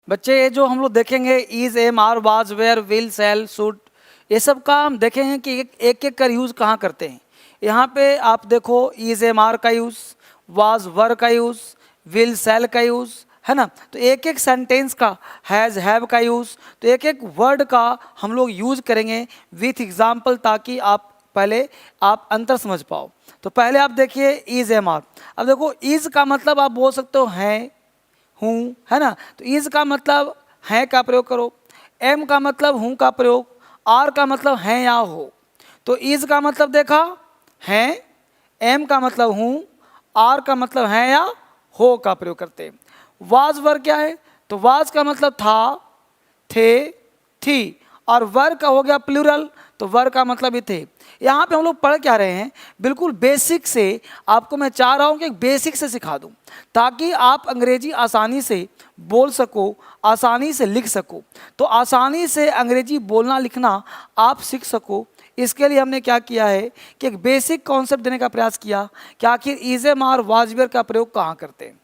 बच्चे ये जो हम लोग देखेंगे is, am, are, was, were, will, shall, should, ये सब का हम देखेंगे कि एक एक कर यूज़ कहाँ करते हैं। यहाँ पे आप देखो इज, एम, आर का यूज़, वाज, वर का यूज़, विल, सेल का यूज़, है ना। तो एक एक सेंटेंस का हैज़, हैव का यूज़, तो एक एक वर्ड का हम लोग यूज़ करेंगे विथ एग्जाम्पल, ताकि आप पहले आप अंतर समझ पाओ। तो पहले आप देखिए इज, एम, आर। अब देखो इज का मतलब आप बोल सकते हो हैं, हूँ, है ना। तो इज का मतलब है का प्रयोग करो, एम का मतलब हूँ का प्रयोग, आर का मतलब है या हो। तो इज का मतलब देखा है, एम का मतलब हूँ, आर का मतलब है या हो का प्रयोग करते हैं। वाज वर क्या है, तो वाज का मतलब था, थे, थी, और वर का हो गया प्लूरल, तो वर का मतलब ही थे। यहाँ पे हम लोग पढ़ क्या रहे हैं, बिल्कुल बेसिक से आपको मैं चाह रहा हूँ कि बेसिक से सिखा दूँ, ताकि आप अंग्रेजी आसानी से बोल सको, आसानी से लिख सको। तो आसानी से अंग्रेजी बोलना लिखना आप सीख सको, इसके लिए हमने क्या किया है कि एक बेसिक कॉन्सेप्ट देने का प्रयास किया कि आखिर is, am, are, was, were का प्रयोग कहाँ करते हैं।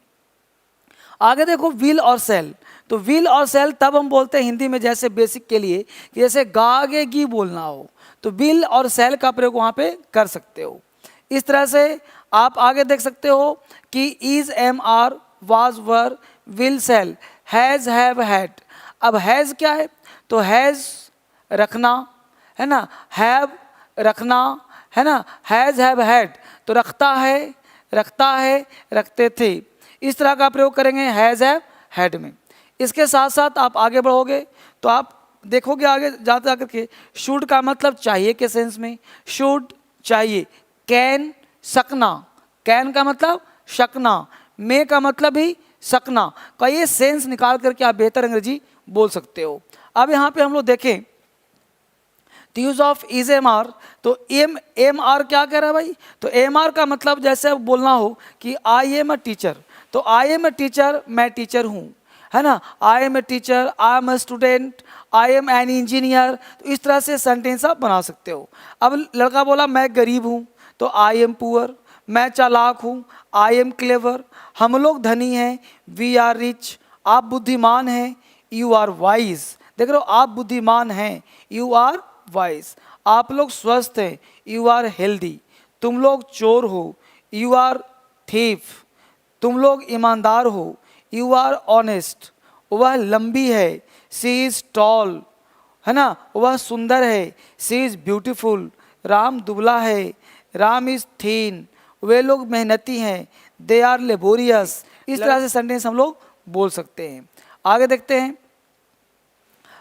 आगे देखो विल और सेल। तो विल और सेल तब हम बोलते हैं हिंदी में, जैसे बेसिक के लिए कि जैसे गागेगी बोलना हो, तो विल और सेल का प्रयोग वहाँ पे कर सकते हो। इस तरह से आप आगे देख सकते हो कि is, am, are, was, were, will, shall, has, have, had. अब हैज़ क्या है, तो हैज़ रखना, है ना, हैव रखना, है ना, हैज़, हैव, हैड तो रखता है, रखता है, रखते थे, इस तरह का प्रयोग करेंगे हैज़, हैव, हैड में। इसके साथ साथ आप आगे बढ़ोगे तो आप देखोगे आगे जाते जाकर के शुड का मतलब चाहिए के सेंस में, शुड चाहिए, कैन सकना, कैन का मतलब शकना, मे का मतलब ही सकना का ये सेंस निकाल करके आप बेहतर अंग्रेजी बोल सकते हो। अब यहाँ पे हम लोग देखें use of is, am, are. तो एम आर क्या कह रहा है भाई, तो एम आर का मतलब जैसे अब बोलना हो कि आई एम अ टीचर, तो आई एम अ टीचर, मैं टीचर हूँ, है ना। I am a teacher, I am a student, I am an engineer. तो इस तरह से सेंटेंस आप बना सकते हो। अब लड़का बोला मैं गरीब हूँ, तो आई एम पुअर। मैं चालाक हूँ, आई एम क्लेवर। हम लोग धनी हैं, वी आर रिच। आप बुद्धिमान हैं, यू आर वाइज। देख रहे हो, आप बुद्धिमान हैं, यू आर वाइज। आप लोग स्वस्थ हैं, यू आर हेल्दी। तुम लोग चोर हो, यू आर थीफ। तुम लोग ईमानदार हो, यू आर ऑनेस्ट। वह लंबी है, सी इज टॉल, है ना। वह सुंदर है, सी इज ब्यूटीफुल। राम दुबला है, राम इज थीन। वे लोग मेहनती हैं, दे आर लेबोरियस। इस तरह से सेंटेंस हम लोग बोल सकते हैं। आगे देखते हैं।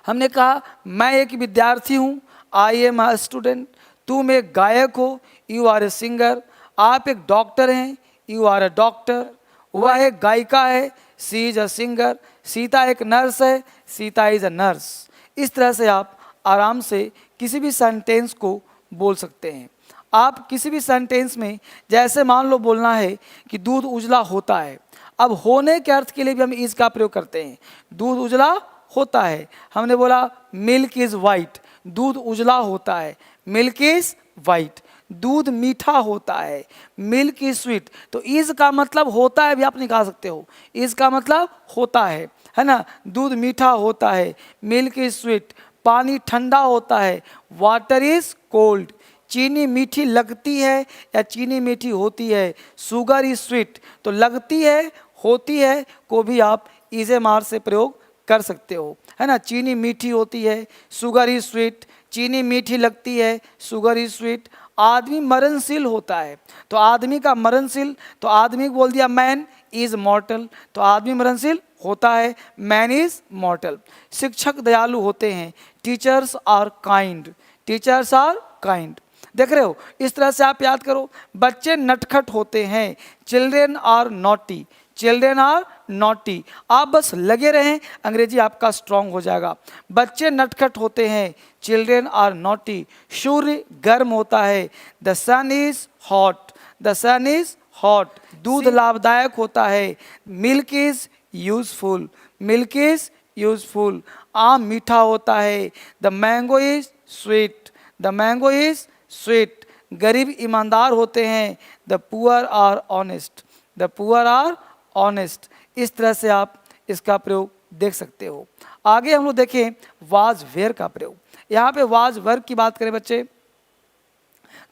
हमने कहा मैं एक विद्यार्थी हूँ, आई एम अ स्टूडेंट। तुम एक गायक हो, यू आर ए सिंगर। आप एक डॉक्टर हैं, यू आर ए डॉक्टर। वह एक गायिका है, सी इज अ सिंगर। सीता एक नर्स है, सीता इज अ नर्स। इस तरह से आप आराम से किसी भी सेंटेंस को बोल सकते हैं। आप किसी भी सेंटेंस में जैसे मान लो बोलना है कि दूध उजला होता है, अब होने के अर्थ के लिए भी हम इज का प्रयोग करते हैं। दूध उजला होता है, हमने बोला मिल्क इज वाइट, दूध उजला होता है, मिल्क इज वाइट। दूध मीठा होता है, मिल्क इज स्वीट। तो इज का मतलब होता है भी आप निकाल सकते हो, इज का मतलब होता है ना। दूध मीठा होता है, मिल्क इज स्वीट। पानी ठंडा होता है, वाटर इज कोल्ड। चीनी मीठी लगती है या चीनी मीठी होती है, शुगर इज स्वीट। तो लगती है, होती है को भी आप इज, एम, आर से प्रयोग कर सकते हो, है ना। चीनी मीठी होती है, शुगर इज स्वीट। चीनी मीठी लगती है, शुगर इज स्वीट। आदमी मरणशील होता है, तो आदमी का मरणशील, तो आदमी को बोल दिया मैन इज मॉर्टल। तो आदमी मरणशील होता है, मैन इज मॉर्टल। शिक्षक दयालु होते हैं, teachers are kind, teachers are kind. देख रहे हो, इस तरह से आप याद करो। बच्चे नटखट होते हैं, children are naughty, children are naughty. आप बस लगे रहें, अंग्रेजी आपका स्ट्रांग हो जाएगा। बच्चे नटखट होते हैं, चिल्ड्रेन आर नॉटी। सूर्य गर्म होता है, the sun is hot, the sun is hot. दूध लाभदायक होता है, milk is useful, milk is useful. आम मीठा होता है, the mango is sweet, the mango is sweet. गरीब ईमानदार होते हैं, the poor are honest, the poor are honest. इस तरह से आप इसका प्रयोग देख सकते हो। आगे हम लोग देखें वाज वेयर का प्रयोग। यहाँ पे वाज वेयर की बात करें बच्चे,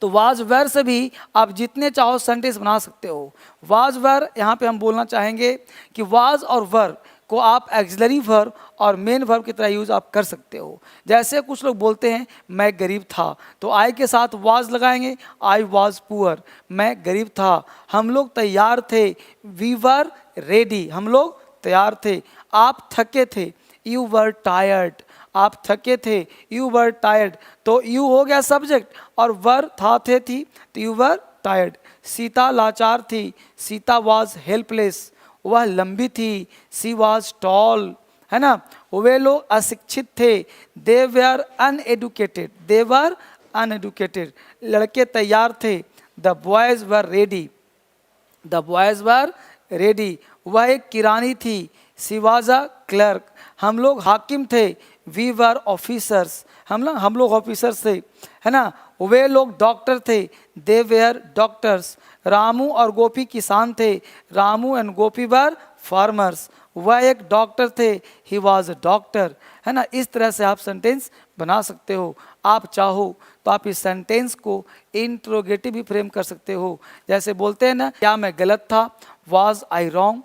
तो वाज वेयर से भी आप जितने चाहो सेंटेंस बना सकते हो। वाज वेयर यहाँ पे हम बोलना चाहेंगे कि वाज और वर को आप एक्सिलरी वर्ब और मेन वर्ब की तरह यूज़ आप कर सकते हो। जैसे कुछ लोग बोलते हैं मैं गरीब था, तो आई के साथ वाज लगाएंगे, आई वाज पुअर, मैं गरीब था। हम लोग तैयार थे, वी वर रेडी, हम लोग तैयार थे। आप थके थे, यू वर टायर्ड, आप थके थे, यू वर टायर्ड। तो यू हो गया सब्जेक्ट और वर था थे थी, तो यू वर टायर्ड। सीता लाचार थी, सीता वाज हेल्पलेस, वह लंबी थी, सी वाज टॉल, है ना। वे लोग अशिक्षित थे, दे वर अनएडुकेटेड, दे वर अनएडुकेटेड। लड़के तैयार थे, the boys were ready, the boys were ready. वह एक किरानी थी, सी वाज अ क्लर्क। हम लोग हाकिम थे, वी वर ऑफिसर्स, हम लोग ऑफिसर्स थे, है ना। वे लोग डॉक्टर थे, दे वेयर डॉक्टर्स। रामू और गोपी किसान थे, Ramu and Gopi were farmers. वह एक डॉक्टर थे, ही वॉज अ डॉक्टर, है ना। इस तरह से आप सेंटेंस बना सकते हो। आप चाहो तो आप इस सेंटेंस को इंट्रोगेटिव भी फ्रेम कर सकते हो। जैसे बोलते हैं ना, क्या मैं गलत था, वॉज आई रॉन्ग,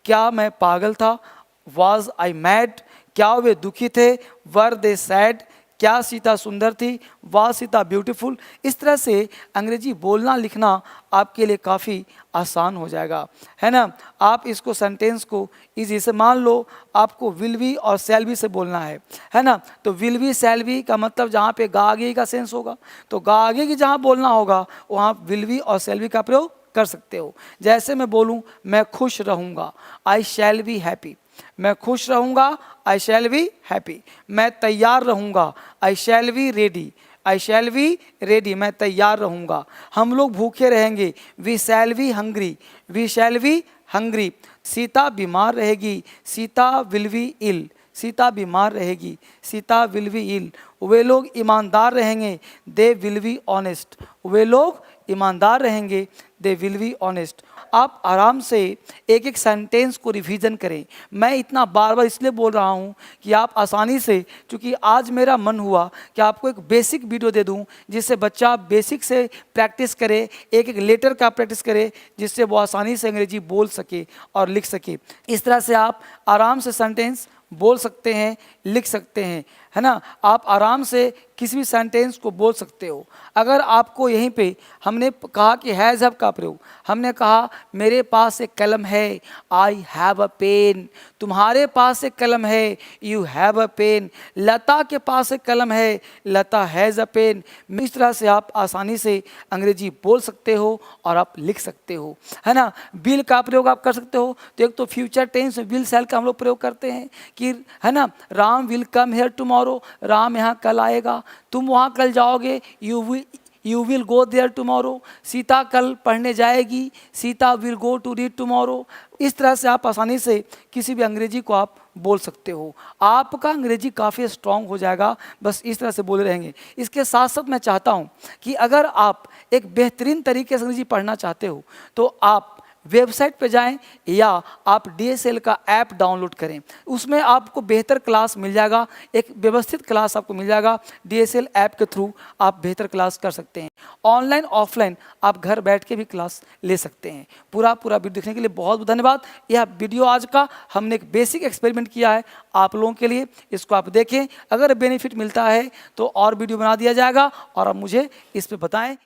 क्या मैं पागल था, वॉज आई मैड, क्या वे दुखी थे, वर दे सैड, क्या सीता सुंदर थी, वाह सीता ब्यूटीफुल। इस तरह से अंग्रेजी बोलना लिखना आपके लिए काफ़ी आसान हो जाएगा, है ना। आप इसको सेंटेंस को इजी से मान लो, आपको विल बी और शैल बी से बोलना है ना। तो विल बी शैल बी का मतलब जहाँ पे गा आगे का सेंस होगा, तो गा आगे की जहाँ बोलना होगा वहाँ विल बी और शैल बी का प्रयोग कर सकते हो। जैसे मैं बोलूँ मैं खुश रहूँगा, आई शैल बी हैप्पी, मैं खुश रहूँगा, आई शैल बी हैप्पी। मैं तैयार रहूँगा, I shall be ready, I shall be ready, मैं तैयार रहूँगा। हम लोग भूखे रहेंगे, we shall be hungry, we shall be hungry. Sita बीमार रहेगी, Sita will be ill, Sita बीमार रहेगी, सीता विल बी इल। वे लोग ईमानदार रहेंगे, दे विल बी ऑनेस्ट, वे लोग ईमानदार रहेंगे, दे विल बी ऑनेस्ट। आप आराम से एक एक सेंटेंस को रिवीजन करें। मैं इतना बार बार इसलिए बोल रहा हूँ कि आप आसानी से, क्योंकि आज मेरा मन हुआ कि आपको एक बेसिक वीडियो दे दूँ जिससे बच्चा बेसिक से प्रैक्टिस करे, एक एक लेटर का प्रैक्टिस करे, जिससे वो आसानी से अंग्रेजी बोल सके और लिख सके। इस तरह से आप आराम से सेंटेंस बोल सकते हैं, लिख सकते हैं, है ना। आप आराम से किसी भी सेंटेंस को बोल सकते हो। अगर आपको यहीं पे हमने कहा कि हैज़ हैव का प्रयोग, हमने कहा मेरे पास एक कलम है, आई हैव अ पेन, तुम्हारे पास एक कलम है, यू हैव अ पेन, लता के पास एक कलम है, लता हैज़ अ पेन। इस तरह से आप आसानी से अंग्रेजी बोल सकते हो और आप लिख सकते हो, है ना। विल का प्रयोग आप कर सकते हो, तो एक तो फ्यूचर टेंस में विल शैल का हम लोग प्रयोग करते हैं कि, है ना, Ram will come here tomorrow, Ram यहाँ कल आएगा, तुम वहाँ कल जाओगे, you will go there tomorrow. Sita कल पढ़ने जाएगी, Sita will go to read tomorrow. इस तरह से आप आसानी से किसी भी अंग्रेजी को आप बोल सकते हो। आपका अंग्रेजी काफ़ी स्ट्रांग हो जाएगा बस इस तरह से बोले रहेंगे। इसके साथ साथ मैं चाहता हूँ कि अगर आप एक बेहतरीन तरीके से अंग्रेजी पढ़ना चाहते हो तो आप वेबसाइट पे जाएं या आप DSL का ऐप डाउनलोड करें, उसमें आपको बेहतर क्लास मिल जाएगा, एक व्यवस्थित क्लास आपको मिल जाएगा। DSL ऐप के थ्रू आप बेहतर क्लास कर सकते हैं। ऑनलाइन ऑफलाइन आप घर बैठ के भी क्लास ले सकते हैं। पूरा वीडियो देखने के लिए बहुत बहुत धन्यवाद। यह वीडियो आज का हमने एक बेसिक एक्सपेरिमेंट किया है आप लोगों के लिए, इसको आप देखें। अगर बेनिफिट मिलता है तो और वीडियो बना दिया जाएगा और आप मुझे इस पर बताएं।